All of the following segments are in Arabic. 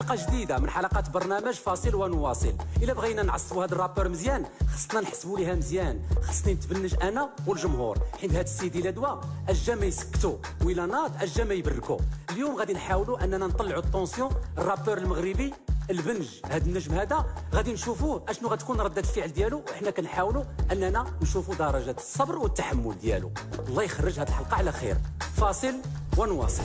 حلقة جديدة من حلقات برنامج فاصل ونواصل. إلا بغينا نعصبوا هذا الرابور مزيان خصنا نحسبوا ليها مزيان، خصني نتبنج أنا والجمهور، حيت هاد السيدي لا دوا أجا ما يسكتوا وإلا ناض أجا ما يبركوا. اليوم غادي نحاولوا أننا نطلعوا الطونسيون. الرابور المغربي البنج هاد النجم هذا غادي نشوفوه اشنو غتكون ردة الفعل ديالو، وحنا كنحاولوا أننا نشوفوا درجة الصبر والتحمل ديالو. الله يخرج هاد الحلقة على خير. فاصل ونواصل.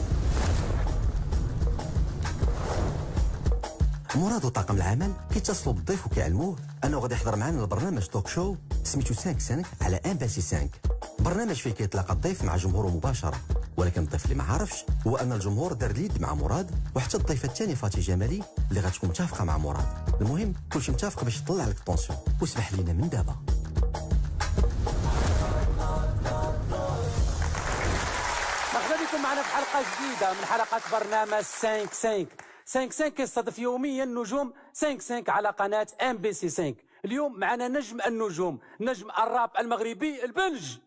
مراد وطاقم العمل كيتصلوا بالضيف وكيعلموه انه غادي يحضر معنا البرنامج توك شو سميتو 5 على ام بي سي 5. برنامج فيه كيتلاقى الضيف مع جمهوره مباشره، ولكن الضيف اللي ما عارفش هو ان الجمهور دار ليد مع مراد، وحتى الضيفه الثانيه فاتي جمالي اللي غتكون متفقه مع مراد. المهم كلشي متفق باش يطلع لك الطونسيون. واسمح لينا من دابا. مرحبا بكم معنا في حلقة جديدة من حلقات برنامج 5 كيستضيف يوميا نجوم 5 على قناة ام بي سي 5. اليوم معنا نجم النجوم، نجم الراب المغربي البنج.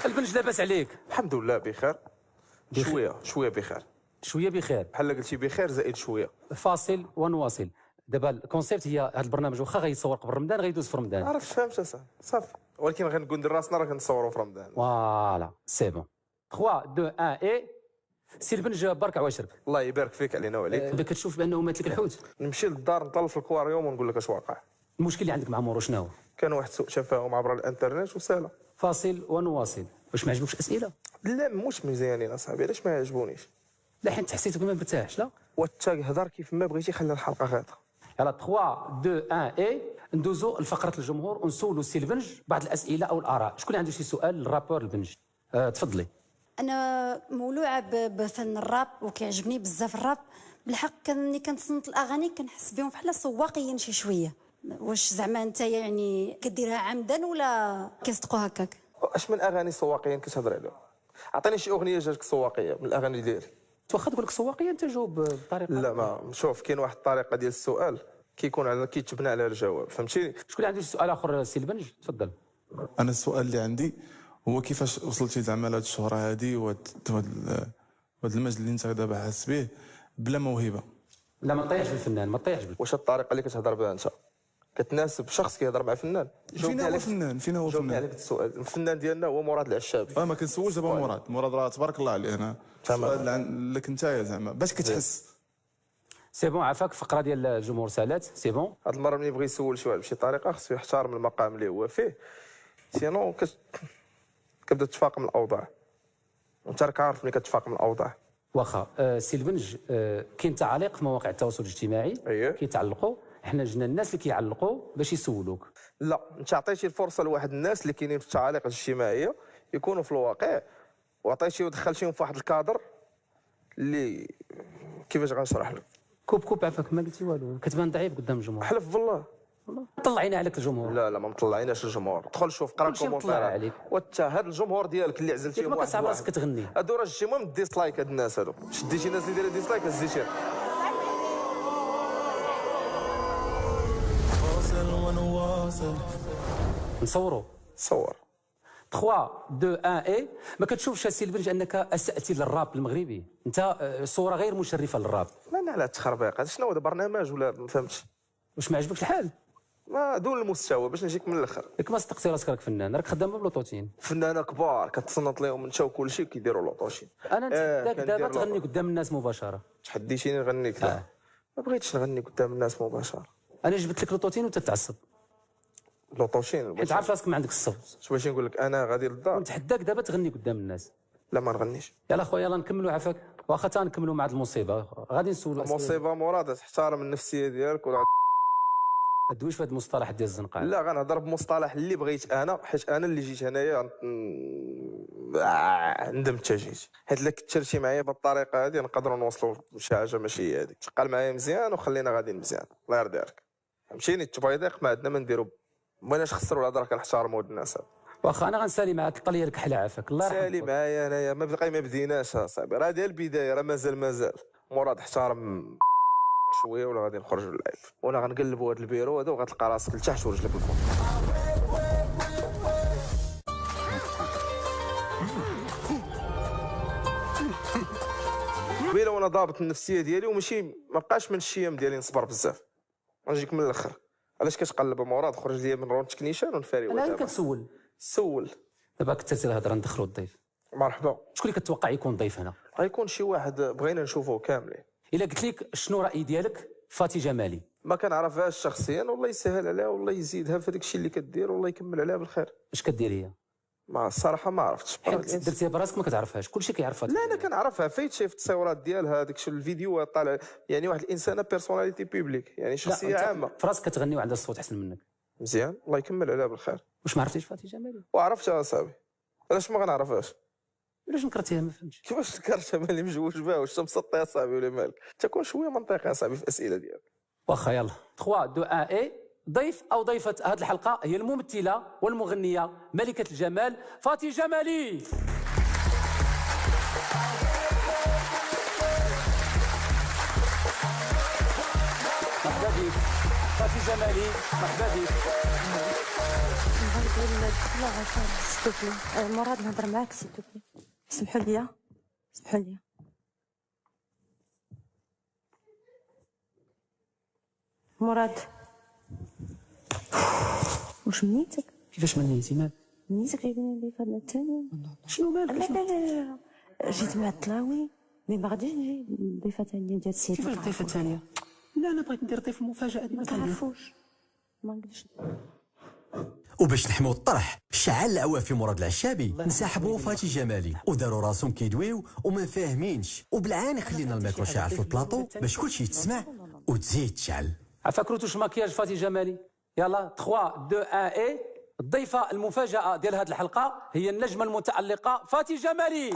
البنج لاباس عليك؟ الحمد لله بخير. شويه بخير. شويه بخير بحال قلتي بخير زائد شويه. فاصل ونواصل. دابا الكونسيبت هي هذا البرنامج واخا غيتصور قبل رمضان غيدوز في رمضان. عرفت فهمت صافي، ولكن غنقول راسنا راه كنصوروا في رمضان. فوالا سي بون. 3 2 1 اي سي البنج بارك عواشرك. الله يبارك فيك علينا وعليك. دابا كتشوف بانه مات لك الحوت. نمشي للدار نطل في الكواريوم ونقول لك اش واقع. المشكل اللي عندك مع مورو شنو هو؟ كان واحد سوء تفاهم عبر الانترنت وسالا. فاصل ونواصل. واش ما عجبوكش الاسئله؟ لا مش مزيانين اصاحبي، علاش ما يعجبونيش؟ لا حيت حسيتك ما مرتاحش. لا وانت هضر كيف ما بغيتي، خلي الحلقه غاده. يلا 3 2 1 اي ندوزو لفقره الجمهور ونسولوا السي البنج بعض الاسئله او الاراء. شكون عنده شي سؤال للرابور البنج؟ تفضلي. انا مولوعه بفن الراب وكيعجبني بزاف الراب. بالحق ملي كنتصنت الاغاني كنحس بهم بحال سواقيين شي شويه. واش زعما انت يعني كديرها عمدا ولا كيصدقوا هكاك؟ اش من اغاني سواقيين كتهضر عليهم؟ عطيني شي اغنيه جاتك سواقيه من الاغاني ديالي. واخا تقول لك سواقيه انت جاوب بطريقه. لا ما شوف، كاين واحد الطريقه ديال السؤال كيكون على كيتبنى على الجواب، فهمتيني؟ شكون اللي عنده شي سؤال اخر السي البنج؟ تفضل. انا السؤال اللي عندي هو كيفاش وصلتي زعما لهاد الشهره هادي وهاد المجد اللي انت دابا حاس به بلا موهبه؟ لا ما طيحش بالفنان، ما طيحش واش الطريقه اللي كتهضر بها انت كتناسب شخص كيهضر مع فنان؟ فينا هو فنان، فينا هو جاوبني فنان. عليك السؤال. الفنان ديالنا هو مراد العشابي. ما كنسولش دابا مراد راه تبارك الله عليه. انا السؤال لك انت زعما باش كتحس. سي بون عافاك. فقره ديال الجمهور سالات. سي بون. هاد المره ملي يبغي يسول شي واحد بشي طريقه خصو يحترم المقام اللي هو فيه، سينو كتبدا تفاقم الاوضاع، وانت راك عارف ملي كتفاقم الاوضاع. واخا سي البنج كاين تعليق في مواقع التواصل الاجتماعي. أيه. كيتعلقوا. حنا جنا الناس اللي كيعلقوا باش يسولوك. لا انت عطيتي الفرصه لواحد الناس اللي كاينين في التعاليق الاجتماعيه يكونوا في الواقع، وعطيتي ودخلتيهم في واحد الكادر اللي كيفاش غنشرح لك. كوب عافاك ما قلتي والو. كتبان ضعيف قدام الجمهور. حلف بالله. طلعينا عليك الجمهور. لا ما مطلعيناش الجمهور. دخل شوف قرا كلشي مطلع الكومونتير عليك. وانت هاد الجمهور ديالك اللي عزلتيهم ما كتصعب راسك كتغني. هادو راه جيتيهم من الديسلايك. هاد الناس هادو شديتي شي ناس اللي دايره ديسلايك هزيتيهم. نصوروا. صور. 3 2 1 اي. ما كتشوفش السي البنج انك اسأتي للراب المغربي؟ انت صوره غير مشرفه للراب. لا على التخربيق هذا شنو هذا برنامج ولا ما فهمتش؟ واش ما عجبكش الحال؟ ما دون المستوى باش نجيك من الاخر. ياك ما صدقتي راسك راك فنان، راك خدام بلوطوتين. فنانه كبار كتصنت لهم انت وكل شيء كيديروا لوطوشين. انا نتحداك دابا تغني قدام الناس مباشره. تحديتيني نغني كذا. ما بغيتش نغني قدام الناس مباشره. انا جبت لك لوطوتين وانت تعصب. لوطوشين حيت عارف راسك ما عندك الصوت. اش باش نقول لك انا غادي للدار. نتحداك دابا تغني قدام الناس. لا ما نغنيش. يلا خويا يلا نكملوا عافاك. واخا تنكملوا مع هاد المصيبه غادي نسولوا. المصيبه مراد تحترم النفسيه ديالك ولا ما تدويش في هذا المصطلح ديال الزنقه. لا غنهضر بمصطلح اللي بغيت انا، حيت انا اللي جيت هنايا ندمت تا جيت، حيت الا كنت شرتي معايا بالطريقه هذه نقدروا نوصلوا لشي حاجه ماشي هي هذيك. تقال معايا مزيان وخلينا غادي مزيان، الله يرضي عليك. فهمتيني؟ التبيضيق ما عندنا ما نديرو، ما بغيناش نخسروا الهضره، كنحترموا هاد الناس. واخا انا غنسالي معاك القضيه لك حلا عافاك الله يرحمك. سالي معايا انايا ما بقى ما بديناش اصاحبي، راه ديال البدايه، راه مازال مراد احترم شويه ولا غادي نخرجوا للعيب، وانا غنقلبوا هذا البيرو هذا وغتلقى راسك لتحت ورجلك الفوق. قبيله وانا ضابط النفسيه ديالي وماشي ما بقاش من الشيام ديالي نصبر بزاف، غنجيك من الاخر. علاش كتقلب مراد خرج ليا من رون تكنيشان ونفاري انا اللي كنسول سول. دابا كنت الهضره ندخلوا الضيف، مرحبا. شكون اللي كتوقع يكون ضيف هنا؟ غيكون شي واحد بغينا نشوفوه كاملين. الا قلت لك شنو الراي ديالك فاتي جمالي؟ ما كنعرفهاش شخصيا، والله يسهل عليها والله يزيدها في داك الشيء اللي كدير والله يكمل عليها بالخير. اش كدير هي؟ ما الصراحه ما عرفتش. درتيها براسك ما كتعرفهاش، كلشي كيعرفها. لا انا كنعرفها فايت شي في التصويرات ديالها داك الفيديو طالع، يعني واحد الانسانه بيرسوناليتي بيبليك، يعني شخصيه عامه. في راسك كتغني وعندها الصوت احسن منك. مزيان الله يكمل عليها بالخير. واش ما عرفتيش فاتي جمالي؟ وعرفتها اصاحبي، علاش ما غنعرفهاش؟ علاش نكرتيها ما فهمتش. كيفاش نكرتها مالي مجوج بها؟ واش مسطي اصاحبي ولا مالك؟ تكون شويه منطقي اصاحبي في الاسئله ديالك. واخا يلا 3 2 1 اي. ضيف او ضيفه هذه الحلقه هي الممثله والمغنيه ملكه الجمال فاتي جمالي. مرحبا بك فاتي جمالي، مرحبا بك. مراد نهضر معاك سيتوبلي، سمحوا لي سمحوا لي. مراد واش منيتك؟ كيفاش منيتي مالك؟ منيتك جايبين لي هذا الثاني. شنو مالك؟ لا لا لا لا جيت مع الطلاوي مي ما غاديش نجي ضيفه ثانيه ديال السيد. كيفاش ضيفه ثانيه؟ لا انا بغيت ندير ضيف المفاجاه هذه ما تعرفوش ما نقدرش. وباش نحموا الطرح شعل العوافي مراد العشابي انسحبوا فاتي جمالي وداروا راسهم كيدويو وما فاهمينش، وبالعاني خلينا الميكرو شاعل في البلاطو باش كلشي يتسمع وتزيد تشعل. عفاك روتوش ماكياج فاتي جمالي. يلا 3 2 1 اي. الضيفه المفاجاه ديال هذه الحلقه هي النجمه المتالقه فاتي جمالي.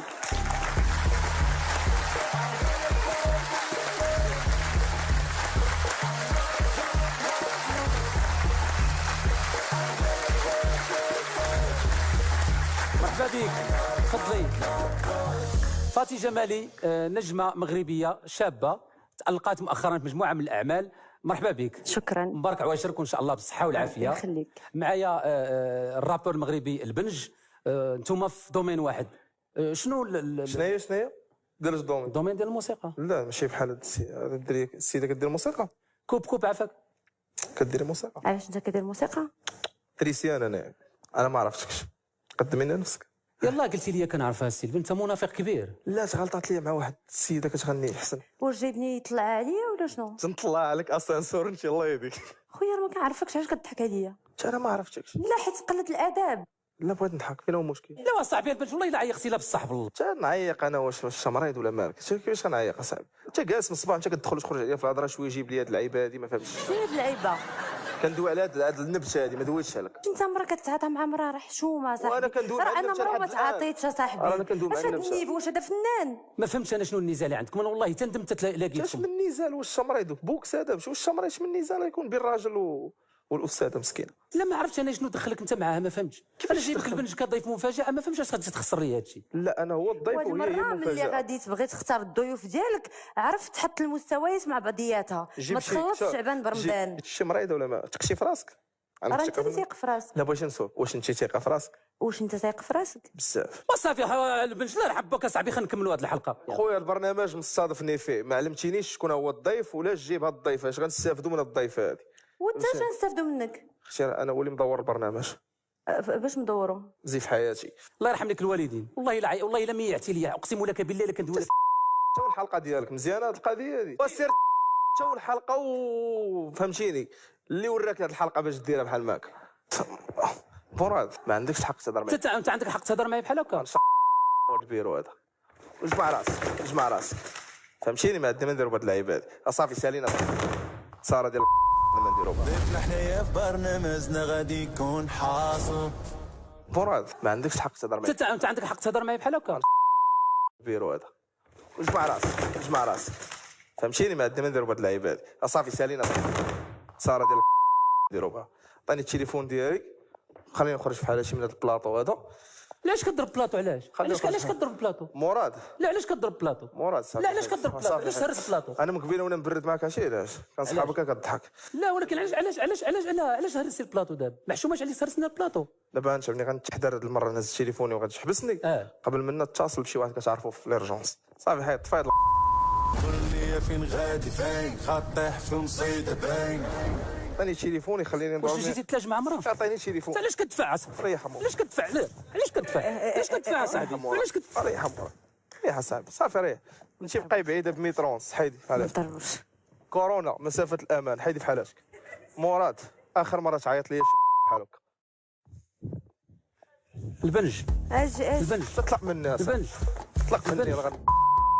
مرحبا بك، تفضلي. فاتي جمالي نجمه مغربيه شابه تألقت مؤخرا في مجموعه من الاعمال. مرحبا بك. شكرا. مبارك عواشرك وان شاء الله بالصحه والعافيه. الله يخليك. معايا الرابور المغربي البنج. انتم في دومين واحد. شنو شناهي دير الدومين؟ الدومين ديال الموسيقى. لا ماشي بحال هاد السيده كدير موسيقى. كوب عفاك. كدير موسيقى. علاش انت كدير موسيقى؟ تريسيان انا ما عرفتكش، قدمي لنا نفسك. يلا قلتي لي كنعرفها السيلفي، انت منافق كبير. لا تغلطات لي مع واحد السيده كتغني احسن. واش جايبني يطلع عليا ولا شنو؟ تنطلع عليك اسانسور انت الله يهديك. خويا ما كنعرفكش، علاش كضحك عليا؟ انا ما عرفتكش. لا حيت قلة الاداب. لا بغيت نضحك، فين هو المشكل؟ لا صاحبي البنت والله الا عيقتي لا بصح بالله. نعيق انا واش مريض ولا مالك؟ كيفاش غنعيق اصاحبي؟ انت جالس من الصباح انت كتدخل وتخرج عليا في الهضره، شويه جيب لي هاد اللعيبه هادي ما فهمتش. شنو هاد اللعيبه؟ كندوي على هاد النبته هادي ما دويتش عليك. انت مرة كتعاطى مع مرة راه حشومه صاحبي. وانا كندوي مع راه انا النبتة مرة ما لحد الآن. تعاطيتش صاحبي. انا كندوي مع واش هاد النبتة. النيفو واش هذا فنان؟ ما فهمتش انا شنو النزال عندكم، انا والله تندمت اش لاقيتكم. من نزال؟ واش مريض بوكس هذا؟ واش مريض من نزال يكون بين الراجل والاستاذه مسكينه؟ لا ما عرفتش انا شنو دخلك انت معاها، ما فهمتش. كيفاش جايبك البنج كضيف مفاجاه؟ ما فهمتش اش غادي تخسر لي هادشي. لا انا هو الضيف وهاد وهي هي المرة ملي المفاجاه. غادي تبغي تختار الضيوف ديالك عرفت تحط المستويات مع بعضياتها، ما تخلطش شعبان برمضان. شي مريضه ولا ما تكشي في راسك؟ راه انت اللي ثيق في راسك. لا بغيتي نسول واش انت ثقه في راسك؟ واش انت ثايق في راسك؟ بزاف. وصافي البنج لا نحبك اصاحبي، خلينا نكملوا هذه الحلقه. خويا البرنامج مستضفني فيه، ما علمتينيش شكون هو الضيف ولا جيب هاد الضيف، اش غنستافدوا من هاد الضيف هادي؟ وانت اش غنستافدوا منك؟ اختي انا هو اللي مدور البرنامج، باش ندوروا؟ زيف حياتي. الله يرحم لك الوالدين، والله الا ميعتي لي، اقسم لك بالله الا كندوي لك. تا الحلقه ديالك مزيانه هاد القضيه هادي، وسير تا الحلقه وفهمتيني اللي وراك هاد الحلقه باش ديرها بحال ماك. مراد ما عندكش الحق تهضر معايا. انت عندك حق تهضر معايا بحال هكا. هاد البيرو هذا وجمع راسك فهمتيني، ما عندنا ما نديرو بهاد اللعيبه هادي. صافي سالينا صار ديال ما نديرو بها. ضيفنا حنايا في برنامجنا غادي يكون حاصل. مراد ما عندكش الحق تهضر معايا. انت عندك حق تهضر معايا بحال هكا. البيرو هذا وجمع راسك فهمتيني، ما عندنا ما نديرو بهاد اللعيبه هادي. صافي سالينا صار ديال نديرو بها. عطيني التليفون ديالي خلينا نخرج بحال شي من هذا البلاطو هذا. علاش كضرب بلاطو؟ علاش خلينا علاش كضرب بلاطو؟ مراد لا علاش كضرب بلاطو؟ مراد صافي. لا علاش كضرب بلاطو؟ علاش تهرس بلاطو؟ انا من قبيله وانا مبرد معاك عشي علاش كنصحابك كضحك. لا ولكن علاش هرسي البلاطو دابا؟ محشوماش عليك هرسنا البلاطو. دابا انت ملي غنتحضر هاد المره نهز تليفوني وغادي تحبسني قبل منا اتصل بشي واحد كتعرفو في ليرجونس صافي حيد طفي. قول لي فين غادي فين خطيح في المصيدة باين. عطيني تليفوني خليني نضرب. واش جيتي تلاج مع مرا؟ عطيني تليفون. علاش كتدفع اصاحبي؟ ريح امورك. علاش كتدفع؟ علاش كتدفع اصاحبي؟ علاش كتدفع؟ ريح امورك. ريح اصاحبي صافي ريح. انت بقاي بعيده بميترونس حيدي بحال هكا. كورونا مسافه الامان حيدي بحال هكا. مراد اخر مره تعيط ليا بحال هكا. البنج البنج تطلع من الناس. البنج طلق مني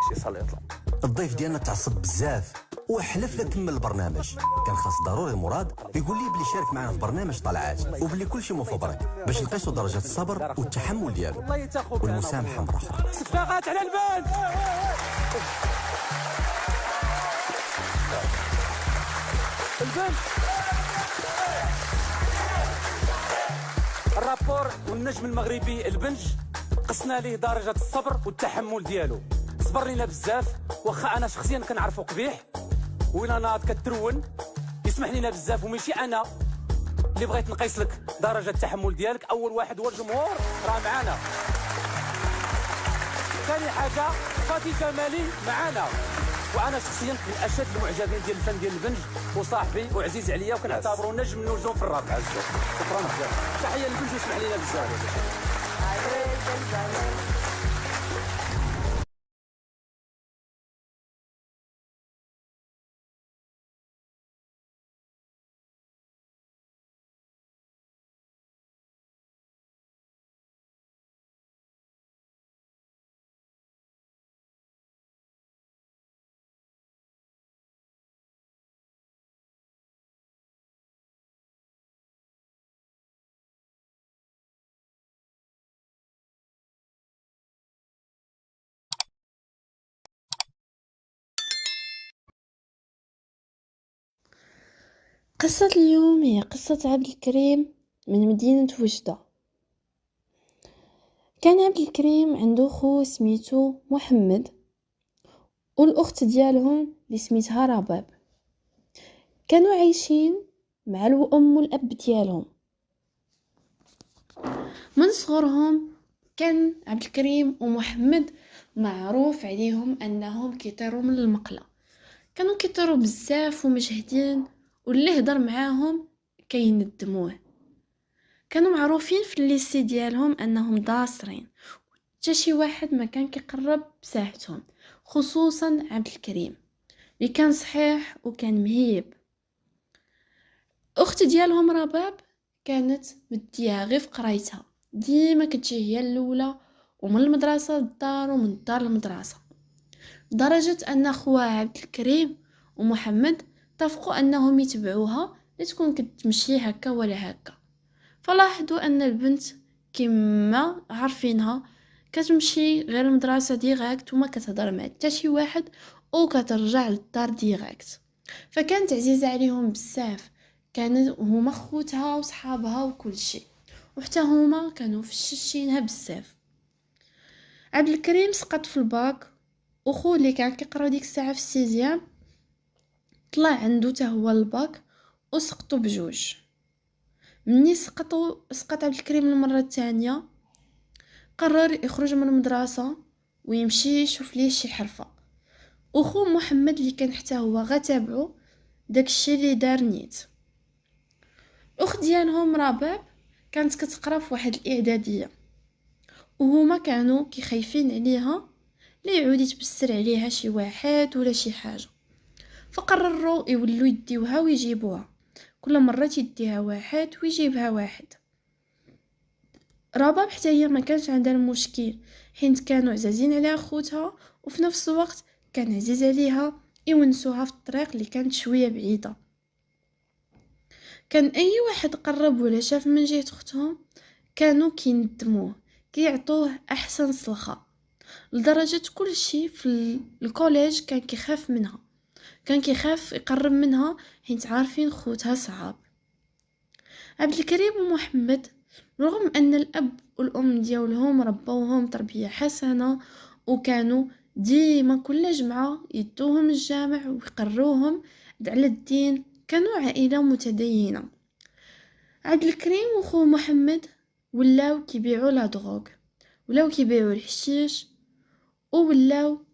شي صالي يطلع. الضيف ديالنا تعصب بزاف وحلف لا كمل البرنامج. كان خاص ضروري مراد يقول لي بلي شارك معنا في برنامج طلعات وبلي كل شيء مفبرك باش نقيسوا درجه الصبر والتحمل ديالو والله تاخذ والمسامحه مره اخرى. صفاقات على البنج. البنج الرابور والنجم المغربي البنج قسنا ليه درجه الصبر والتحمل ديالو. صبر لينا بزاف واخا انا شخصيا كنعرفو قبيح وين انا كترون يسمح لينا بزاف وماشي انا اللي بغيت نقيس لك درجه التحمل ديالك. اول واحد هو الجمهور راه معانا. ثاني حاجه فاتي جمالي معانا وانا شخصيا من اشد المعجبين ديال الفن ديال البنج وصاحبي وعزيز عليا وكنعتبرو نجم من نجوم في الراب. شكرا بزاف. تحيه للبنج واسمح لينا بزاف. قصة اليوم هي قصة عبد الكريم من مدينة وجدة. كان عبد الكريم عنده خو سميتو محمد والأخت ديالهم اللي سميتها رباب. كانوا عايشين مع الأم والأب ديالهم. من صغرهم كان عبد الكريم ومحمد معروف عليهم أنهم كيطيروا من المقلة. كانوا كيطيروا بزاف ومجهدين واللي هضر معاهم كيندموه. كانوا معروفين في الليسي ديالهم انهم داصرين حتى شي واحد ما كان كيقرب بساحتهم خصوصا عبد الكريم اللي كان صحيح وكان مهيب. اخت ديالهم رباب كانت مديها غير في قرايتها ديما كتجي هي الاولى ومن المدرسه للدار ومن الدار للمدرسه لدرجه ان خوها عبد الكريم ومحمد اتفقوا انهم يتبعوها لتكون كتمشي هكا ولا هكا. فلاحظوا ان البنت كما عارفينها كتمشي غير المدرسه ديريكت وما كتهضر مع حتى شي واحد وكترجع للدار ديريكت. فكانت عزيزه عليهم بزاف. كانت هما خوتها وصحابها وكل شيء وحتى هما كانوا فششينها بزاف. عبد الكريم سقط في الباك وخو اللي كان كيقرا ديك الساعه في السيزيام طلع عنده حتى هو الباك وسقطوا بجوج. مني سقط عبد الكريم المره الثانيه قرر يخرج من المدرسه ويمشي يشوف ليه شي حرفه. وخو محمد اللي كان حتى هو غتابعو داكشي اللي دار نيت. الاخت ديالهم رباب كانت كتقرا في واحد الاعداديه وهما كانوا كيخايفين عليها لا يعود يتبسر عليها شي واحد ولا شي حاجه. فقرروا يولوا يديوها ويجيبوها كل مره تيديها واحد ويجيبها واحد. رباب حتى هي ما كانش عندها المشكل حيت كانوا عزازين على اخوتها وفي نفس الوقت كان عزيز عليها يونسوها في الطريق اللي كانت شويه بعيده. كان اي واحد قرب ولا شاف من جهه اختهم كانوا كيندموه كيعطوه احسن صلخه لدرجه كل شيء في الكوليج كان كيخاف منها. كان كيخاف يقرب منها حيت عارفين خوتها صعاب. عبد الكريم ومحمد رغم ان الاب والام ديالهم ربوهم تربيه حسنه وكانوا ديما كل جمعه يدوهم الجامع ويقروهم على الدين، كانوا عائله متدينه. عبد الكريم وخوه محمد ولاو كيبيعوا لا دروغ، ولاو كيبيعوا الحشيش، ولاو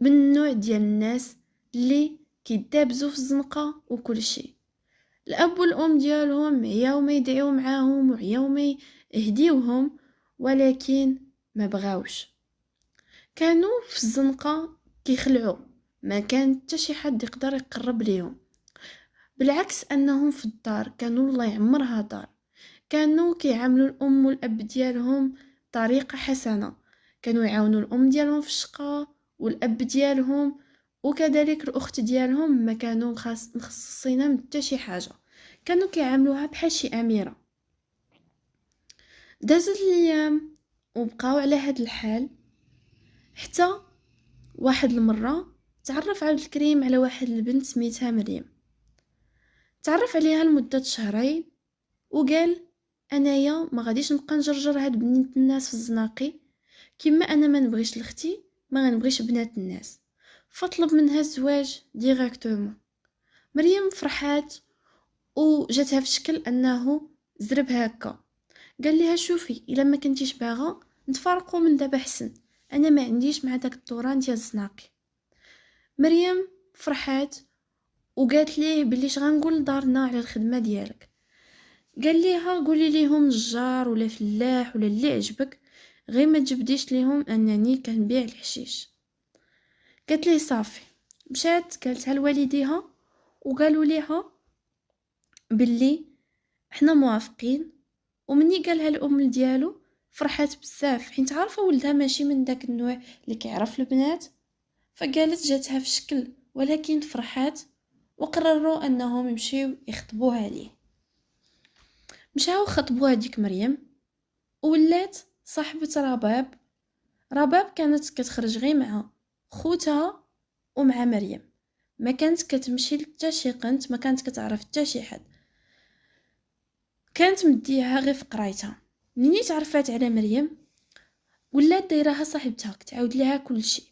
من النوع ديال الناس اللي كيدابزوا في الزنقه وكل شيء. الاب والام ديالهم عياو ما يدعيو معاهم وعياو ما يهديوهم، ولكن ما بغاوش، كانوا في الزنقه كيخلعوا، ما كان حتى شي حد يقدر يقرب ليهم. بالعكس انهم في الدار كانوا الله يعمرها دار، كانوا كيعاملوا الام والاب ديالهم بطريقه حسنه، كانوا يعاونوا الام ديالهم في الشقه والاب ديالهم، وكذلك الاخت ديالهم ما كانوا مخصصينها من حتى شي حاجه، كانوا كيعاملوها بحال شي اميره. دازت الايام وبقاو على هاد الحال، حتى واحد المره تعرف عبد الكريم على واحد البنت سميتها مريم. تعرف عليها لمده شهرين وقال انايا ما غاديش نبقى نجرجر هاد بنات الناس في الزناقي، كما انا ما نبغيش لختي ما غنبغيش بنات الناس، فطلب منها الزواج ديريكتومون. مريم فرحات وجاتها في شكل انه زرب هكا، قال لها شوفي الا ما كنتيش باغا نتفارقوا من دابا حسن، انا ما عنديش مع داك الدوران ديال الزناقي. مريم فرحات وقالت ليه بلي غنقول لدارنا على الخدمه ديالك. قال ليها قولي ليهم نجار ولا فلاح ولا اللي عجبك، غير ما تجبديش ليهم انني كنبيع الحشيش. قالت ليه صافي. مشات قالتها لوالديها وقالوا ليها باللي احنا موافقين. ومني قالها الام ديالو فرحات بزاف، حيت عارفه ولدها ماشي من داك النوع اللي كيعرف البنات، فقالت جاتها في شكل، ولكن فرحات وقرروا انهم يمشيو يخطبوها ليه. مشاو خطبوا هذيك مريم وولات صاحبه رباب. رباب كانت كتخرج غير مع خوتها ومع مريم، ما كانت كتمشي لتا شي قنت، ما كانت كتعرف حتى شي حد، كانت مديها غير في قرايتها. منين تعرفات على مريم ولات دايراها صاحبتها، كتعاود ليها كل شيء.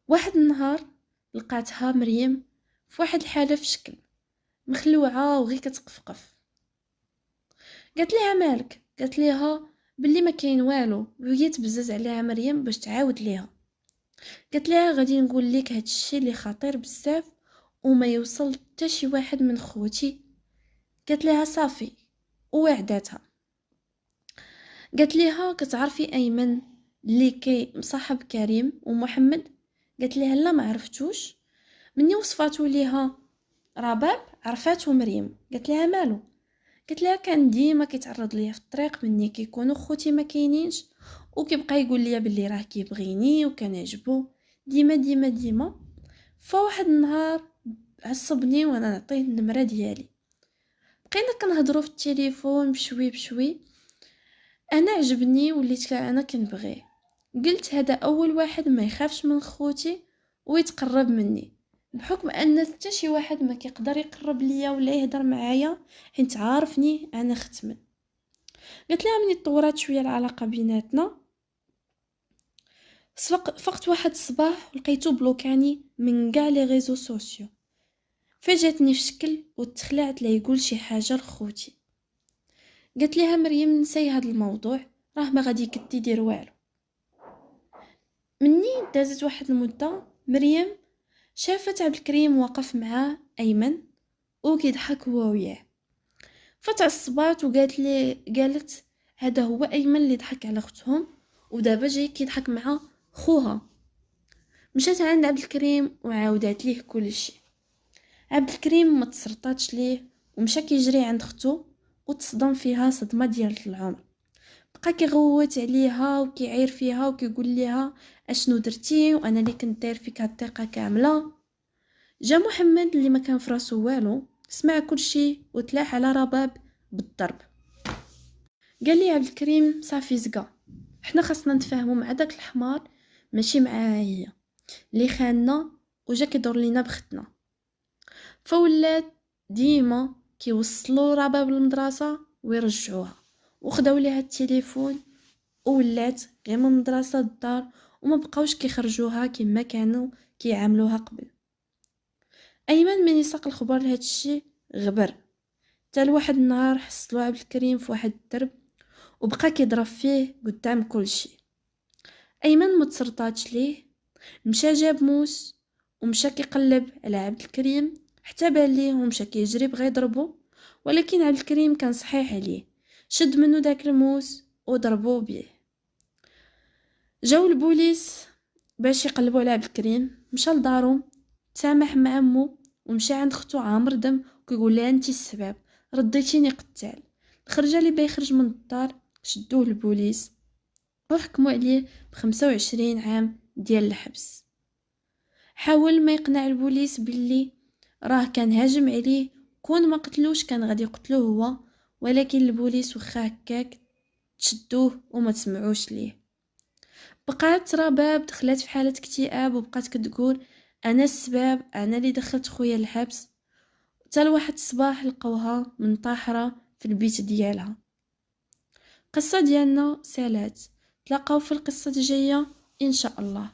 واحد النهار لقاتها مريم في واحد الحاله في شكل مخلوعه وغير كتقفقف. قالت لها مالك؟ قالت لها باللي ما كاين والو، وهي تبزز عليها مريم باش تعاود ليها. قالت لها غادي نقول لك هاد الشيء اللي خطير بزاف وما يوصل حتى شي واحد من خوتي. قالت لها صافي ووعداتها. قالت لها كتعرفي ايمن اللي كي مصاحب كريم ومحمد؟ قالت لها لا ما عرفتوش. مني وصفاتو ليها رباب عرفاتو مريم. قالت لها مالو؟ قالت لها كان ديما كيتعرض ليا في الطريق مني كيكونوا خوتي ما كاينينش، وكيبقى يقول لي باللي راه كيبغيني وكنعجبو ديما ديما ديما. فواحد النهار عصبني وانا نعطيه النمره ديالي، بقينا كنهضروا في التليفون بشوي بشوي، انا عجبني وليت انا كنبغيه. قلت هذا اول واحد ما يخافش من خوتي ويتقرب مني، بحكم ان حتى شي واحد ما كيقدر يقرب ليا ولا يهضر معايا حيت عارفني انا ختمن. قلت لها مني تطورات شويه العلاقه بيناتنا، فقت واحد الصباح لقيتو بلوكاني من كاع لي ريزو سوسيو. فاجاتني في شكل وتخلعت لا يقول شي حاجه لخوتي. قالت لها مريم نساي هذا الموضوع، راه ما غادي كدي دير والو. مني دازت واحد المده مريم شافت عبد الكريم واقف مع ايمن وكيضحك هو وياه، فتعصبات قالت هذا هو ايمن اللي ضحك على اختهم ودابا جاي كيضحك مع خوها. مشات عند عبد الكريم وعاودات ليه كل شيء. عبد الكريم ما تصرطاتش ليه ومشى كيجري عند اختو وتصدم فيها صدمه ديال العمر. بقى كيغوت عليها وكيعير فيها وكيقول لها اشنو درتي وانا اللي كنت داير فيك هاد الثقه كامله. جا محمد اللي ما كان فراسو والو، سمع كل شيء وتلاح على رباب بالضرب. قال لي عبد الكريم صافي زقا، حنا خاصنا نتفاهموا مع داك الحمار ماشي معها هي اللي خاننا وجا كيدور لينا بختنا. فولات ديما كيوصلوا رباب المدرسه ويرجعوها، وخداو ليها التليفون وولات غير من المدرسه للدار، وما بقاوش كيخرجوها كما كانوا كيعاملوها قبل. ايمن من يساق الخبر لهاد الشيء غبر، حتى لواحد النهار حصلو عبد الكريم في واحد الدرب وبقى كيضرب فيه قدام كل شيء. ايمن ما تسرطاتش ليه، مشى جاب موس ومشى كيقلب على عبد الكريم حتى بان ليه ومشى كيجري بغى يضربو، ولكن عبد الكريم كان صحيح عليه، شد منه داك الموس وضربوه بيه. جاو البوليس باش يقلبوا على عبد الكريم، مشى لدارو تسامح مع امو ومشى عند اختو عامر دم وكيقول لها انت السبب، رديتيني قتال. الخرجه اللي باي يخرج من الدار شدوه البوليس وحكموا عليه ب25 عام ديال الحبس. حاول ما يقنع البوليس باللي راه كان هاجم عليه، كون ما قتلوش كان غادي يقتلوه هو، ولكن البوليس وخا هكاك تشدوه وما تسمعوش ليه. بقات رباب دخلت في حالة اكتئاب وبقات كتقول انا السبب، انا اللي دخلت خويا الحبس. حتى لواحد الصباح لقوها منطاحرة في البيت ديالها. قصة ديالنا سالات، تلاقاو في القصة الجاية ان شاء الله.